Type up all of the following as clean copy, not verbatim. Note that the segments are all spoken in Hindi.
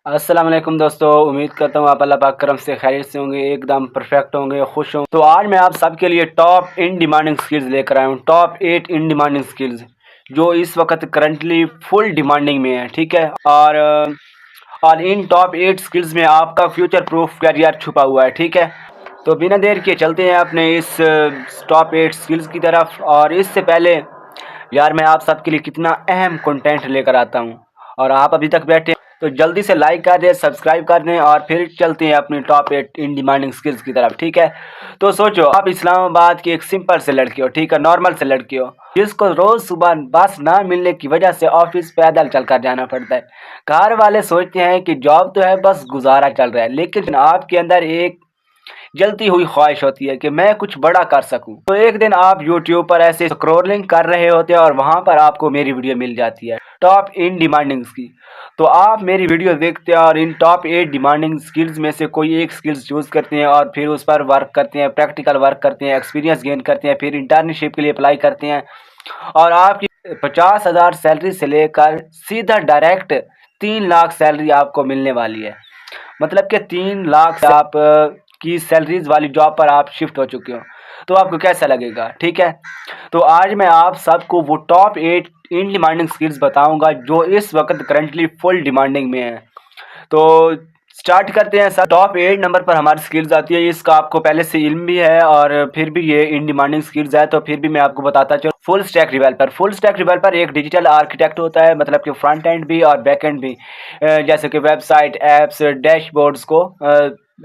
अस्सलाम वालेकुम दोस्तों, उम्मीद करता हूँ आप अल्लाह पाक करम से खैरियत से होंगे, एकदम परफेक्ट होंगे, खुश होंगे। तो आज मैं आप सबके लिए टॉप इन डिमांडिंग स्किल्स लेकर आया हूँ। टॉप 8 इन डिमांडिंग स्किल्स जो इस वक्त करंटली फुल डिमांडिंग में है, ठीक है। और इन टॉप 8 स्किल्स में आपका फ्यूचर प्रूफ करियर छुपा हुआ है, ठीक है। तो बिना देर के चलते हैं अपने इस टॉप 8 स्किल्स की तरफ। और इससे पहले यार मैं आप सबके लिए कितना अहम कंटेंट लेकर आता हूँ और आप अभी तक बैठे, तो जल्दी से लाइक कर दें, सब्सक्राइब कर दें और फिर चलते हैं अपनी टॉप 8 इन डिमांडिंग स्किल्स की तरफ, ठीक है। तो सोचो आप इस्लामाबाद की एक सिंपल से लड़की हो, ठीक है, नॉर्मल से लड़की हो, जिसको रोज सुबह बस ना मिलने की वजह से ऑफिस पैदल चलकर जाना पड़ता है। घर वाले सोचते हैं कि जॉब तो है, बस गुजारा चल रहा है, लेकिन आपके अंदर एक जलती हुई ख्वाहिश होती है कि मैं कुछ बड़ा कर सकूं। तो एक दिन आप YouTube पर ऐसे स्क्रॉलिंग कर रहे होते हैं और वहां पर आपको मेरी वीडियो मिल जाती है टॉप इन डिमांडिंग की। तो आप मेरी वीडियो देखते हैं और इन टॉप 8 डिमांडिंग स्किल्स में से कोई एक स्किल्स चूज करते हैं और फिर उस पर वर्क करते हैं, प्रैक्टिकल वर्क करते हैं, एक्सपीरियंस गेन करते हैं, फिर इंटर्नशिप के लिए अप्लाई करते हैं और आपकी 50,000 सैलरी से लेकर सीधा डायरेक्ट 3 लाख सैलरी आपको मिलने वाली है। मतलब कि 3 लाख से आप की सैलरीज वाली जॉब पर आप शिफ्ट हो चुके हो। तो आपको कैसा लगेगा, ठीक है। तो आज मैं आप सबको वो टॉप 8 इन डिमांडिंग स्किल्स बताऊंगा जो इस वक्त करंटली फुल डिमांडिंग में है। तो स्टार्ट करते हैं सर। टॉप 8 नंबर पर हमारी स्किल्स आती है, इसका आपको पहले से इल्म भी है और फिर भी ये इन डिमांडिंग स्किल्स है, तो फिर भी मैं आपको बताता चलूँ। Full stack developer. Full stack developer एक डिजिटल आर्किटेक्ट होता है, मतलब कि फ्रंट एंड भी और बैक एंड भी, जैसे कि वेबसाइट, एप्स, डैशबोर्ड्स को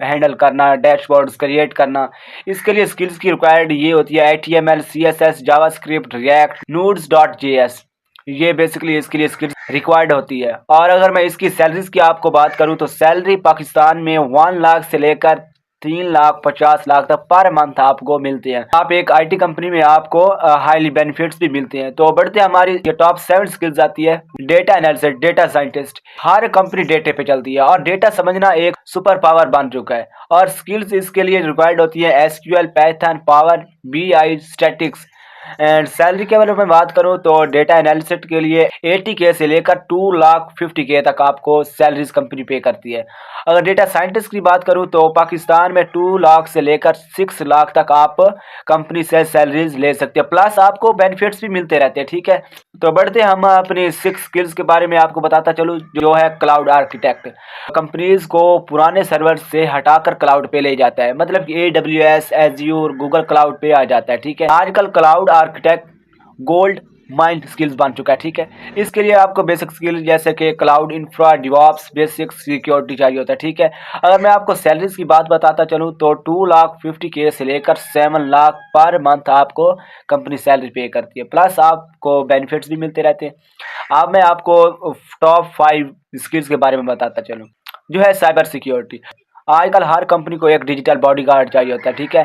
हैंडल करना, डैशबोर्ड्स क्रिएट करना। इसके लिए स्किल्स की रिक्वायर्ड ये होती है HTML, CSS, जावास्क्रिप्ट, रिएक्ट, नोड्स.js। ये बेसिकली इसके लिए स्किल्स रिक्वायर्ड होती है। और अगर मैं इसकी सैलरीज की आपको बात करूं तो सैलरी पाकिस्तान में 1 लाख से लेकर 3,50,000 तक पर मंथ आपको मिलते हैं। आप एक IT कंपनी में आपको हाईली बेनिफिट्स भी मिलते हैं। तो बढ़ते हमारी ये टॉप 7 स्किल्स आती है डेटा एनालिसिस, डेटा साइंटिस्ट। हर कंपनी डेटा पे चलती है और डेटा समझना एक सुपर पावर बन चुका है और स्किल्स इसके लिए रिक्वायर्ड होती है SQL, Python, power BI, statics. And salary के बारे में बात करूं तो डेटा एनालिसिस्ट के लिए 80K से लेकर 2,50,000 तक आपको सैलरीज कंपनी पे करती है। अगर डेटा साइंटिस्ट की बात करूं तो पाकिस्तान में 2 लाख से लेकर 6 लाख तक आप कंपनी से सैलरीज ले सकते हैं, प्लस आपको बेनिफिट्स भी मिलते रहते हैं, ठीक है। तो बढ़ते हम अपनी 6 स्किल्स के बारे में आपको बताता चलूँ, जो है क्लाउड आर्किटेक्ट। कंपनीज को पुराने सर्वर से हटाकर क्लाउड पे ले जाता है, मतलब कि AWS, एज्योर, गूगल क्लाउड पे आ जाता है, ठीक है। आजकल cloud architect gold mind skills बन चुका है, ठीक है। इसके लिए आपको बेसिक स्किल जैसे कि cloud infra, DevOps, basic security चाहिए होता है, ठीक है। अगर मैं आपको सैलरीज की बात बताता चलूँ तो 2,50,000 से लेकर 7 लाख पर मंथ आपको कंपनी सैलरी पे करती है, प्लस आपको बेनिफिट्स भी मिलते रहते हैं। अब मैं आपको टॉप 5 स्किल्स के बारे में बताता चलूँ, जो है साइबर सिक्योरिटी। आजकल हर कंपनी को एक डिजिटल बॉडीगार्ड चाहिए होता है, ठीक है।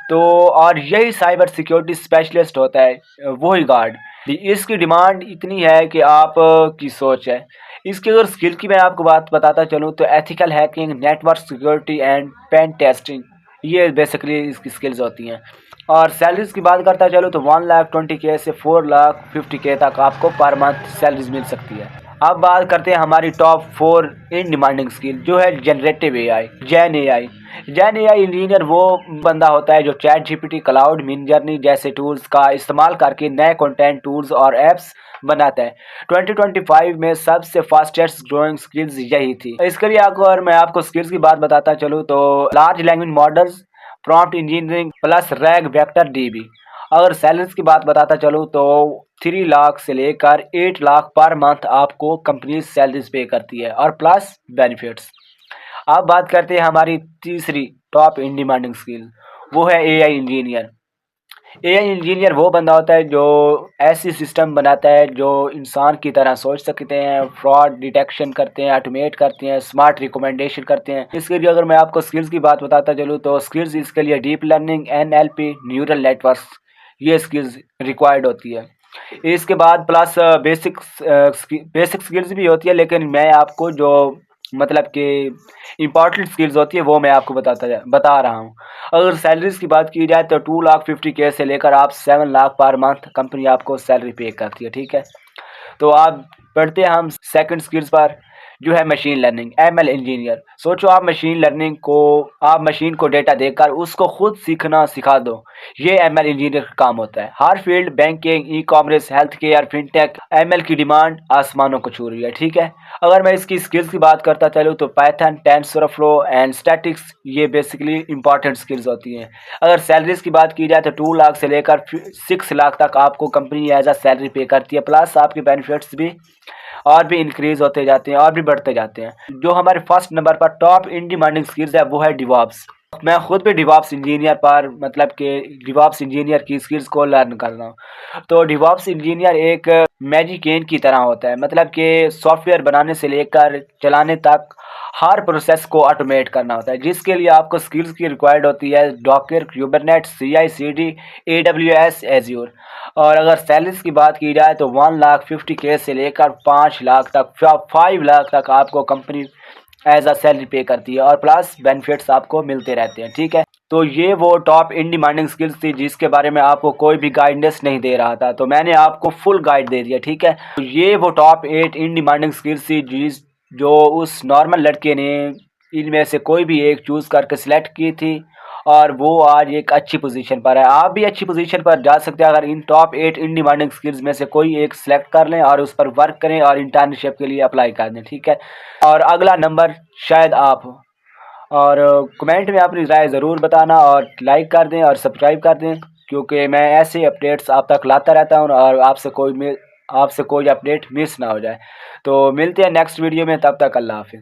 तो और यही साइबर सिक्योरिटी स्पेशलिस्ट होता है, वही गार्ड। इसकी डिमांड इतनी है कि आप की सोच है। इसकी अगर स्किल की मैं आपको बात बताता चलूँ तो ethical hacking, network security and pen testing, ये बेसिकली इसकी स्किल्स होती हैं। और सैलरीज की बात करता चलो तो 1,20,000 से 4,50,000 तक आपको पर मंथ सैलरीज मिल सकती है। अब बात करते हैं हमारी टॉप 4 इन डिमांडिंग स्किल, जो है generative AI, Jain AI। Jain AI engineer वो बंदा होता है जो चैट GPT, क्लाउड, मिडजर्नी जैसे टूल्स का इस्तेमाल करके नए कंटेंट, टूल्स और एप्स बनाता है। 2025 में सबसे फास्टेस्ट ग्रोइंग स्किल्स यही थी। इसके लिए अगर मैं आपको स्किल्स की बात बताता चलूँ तो large language models, prompt engineering plus rag vector DB। अगर सैलरीज की बात बताता चलूँ तो 3 लाख से लेकर 8 लाख पर मंथ आपको कंपनी सैलरीज पे करती है और प्लस बेनिफिट्स। अब बात करते हैं हमारी तीसरी टॉप इन डिमांडिंग स्किल, वो है AI इंजीनियर। AI इंजीनियर वो बंदा होता है जो ऐसी सिस्टम बनाता है जो इंसान की तरह सोच सकते हैं, फ्रॉड डिटेक्शन करते हैं, ऑटोमेट करते हैं, स्मार्ट रिकमेंडेशन करते हैं। इसके लिए अगर मैं आपको स्किल्स की बात बताता चलूँ तो स्किल्स इसके लिए deep learning, NLP, neural networks, ये स्किल्स रिक्वायर्ड होती है। इसके बाद प्लस बेसिक स्किल्स भी होती है, लेकिन मैं आपको जो मतलब कि इम्पॉर्टेंट स्किल्स होती है वो मैं आपको बता रहा हूँ। अगर सैलरीज की बात की जाए तो 2,50,000 से लेकर आप 7 लाख पर मंथ कंपनी आपको सैलरी पे करती है, ठीक है। तो आप बढ़ते हैं हम सेकंड स्किल्स पर, जो है मशीन लर्निंग, एमएल इंजीनियर। सोचो आप मशीन को डेटा देकर उसको खुद सीखना सिखा दो, ये एमएल इंजीनियर का काम होता है। हर field, banking, e commerce, health care, fintech, ML की डिमांड आसमानों को छू रही है, ठीक है। अगर मैं इसकी स्किल्स की बात करता चलूँ तो पाइथन, टेंसरफ्लो एंड स्टैटिक्स, ये बेसिकली इंपॉर्टेंट स्किल्स होती हैं। अगर सैलरीज की बात की जाए तो 2 लाख से लेकर 6 लाख तक आपको कंपनी एज अ सैलरी पे करती है, प्लस आपके बेनिफिट्स भी और भी इंक्रीज होते जाते हैं और भी बढ़ते जाते हैं। जो हमारे फर्स्ट नंबर पर टॉप इन डिमांडिंग स्किल्स है वो है डिवॉप्स। मैं खुद भी डिवॉप्स इंजीनियर पर मतलब कि डिवॉप्स इंजीनियर की स्किल्स को लर्न कर रहा हूँ। तो डिवॉप्स इंजीनियर एक मैजिकेन की तरह होता है, मतलब कि सॉफ्टवेयर बनाने से लेकर चलाने तक हर प्रोसेस को ऑटोमेट करना होता है, जिसके लिए आपको स्किल्स की रिक्वायर्ड होती है डॉकर, क्यूबरनेट, CI/CD, AWS, एज्योर। और अगर सैलरीज की बात की जाए तो 1,50,000 से लेकर 5 लाख तक, 5 लाख तक आपको कंपनी एज अ सैलरी पे करती है और प्लस बेनिफिट्स आपको मिलते रहते हैं, ठीक है। तो ये वो टॉप इन डिमांडिंग स्किल्स थी जिसके बारे में आपको कोई भी गाइडेंस नहीं दे रहा था, तो मैंने आपको फुल गाइड दे दिया, ठीक है। तो ये वो टॉप 8 इन डिमांडिंग स्किल्स थी जो उस नॉर्मल लड़के ने इनमें से कोई भी एक चूज़ करके सिलेक्ट की थी और वो आज एक अच्छी पोजीशन पर है। आप भी अच्छी पोजीशन पर जा सकते हैं अगर इन टॉप 8 इन डिमांडिंग स्किल्स में से कोई एक सिलेक्ट कर लें और उस पर वर्क करें और इंटर्नशिप के लिए अप्लाई कर दें, ठीक है। और अगला नंबर शायद आप हो। और कमेंट में अपनी राय ज़रूर बताना और लाइक कर दें और सब्सक्राइब कर दें, क्योंकि मैं ऐसे अपडेट्स आप तक लाता रहता हूँ और आपसे कोई अपडेट मिस ना हो जाए। तो मिलते हैं नेक्स्ट वीडियो में, तब तक अल्लाह हाफिज़।